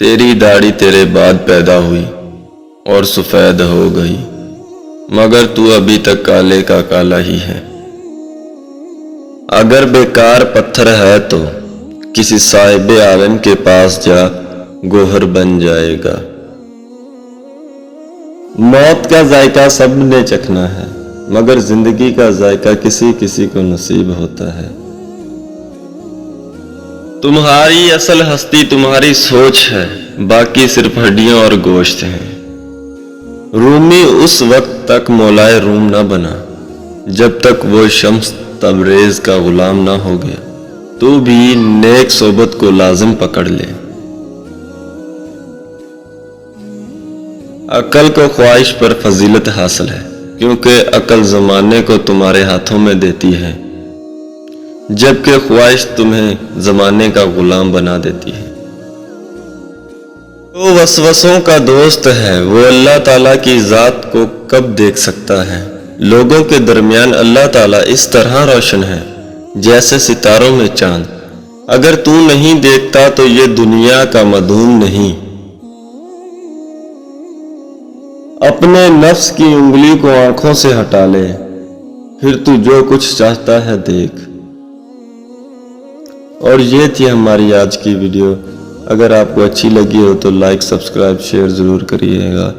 تیری داڑھی تیرے بعد پیدا ہوئی اور سفید ہو گئی، مگر تو ابھی تک کالے کا کالا ہی ہے۔ اگر بیکار پتھر ہے تو کسی صاحب عالم کے پاس جا، گوہر بن جائے گا۔ موت کا ذائقہ سب نے چکھنا ہے، مگر زندگی کا ذائقہ کسی کسی کو نصیب ہوتا ہے۔ تمہاری اصل ہستی تمہاری سوچ ہے، باقی صرف ہڈیاں اور گوشت ہیں۔ رومی اس وقت تک مولائے روم نہ بنا جب تک وہ شمس تبریز کا غلام نہ ہو گیا۔ تو بھی نیک صحبت کو لازم پکڑ لے۔ عقل کو خواہش پر فضیلت حاصل ہے، کیونکہ عقل زمانے کو تمہارے ہاتھوں میں دیتی ہے، جبکہ خواہش تمہیں زمانے کا غلام بنا دیتی ہے۔ جو وسوسوں کا دوست ہے وہ اللہ تعالیٰ کی ذات کو کب دیکھ سکتا ہے؟ لوگوں کے درمیان اللہ تعالیٰ اس طرح روشن ہے جیسے ستاروں میں چاند۔ اگر تو نہیں دیکھتا تو یہ دنیا کا مدون نہیں۔ اپنے نفس کی انگلی کو آنکھوں سے ہٹا لے، پھر تو جو کچھ چاہتا ہے دیکھ۔ اور یہ تھی ہماری آج کی ویڈیو۔ اگر آپ کو اچھی لگی ہو تو لائک، سبسکرائب، شیئر ضرور کریے گا۔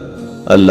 اللہ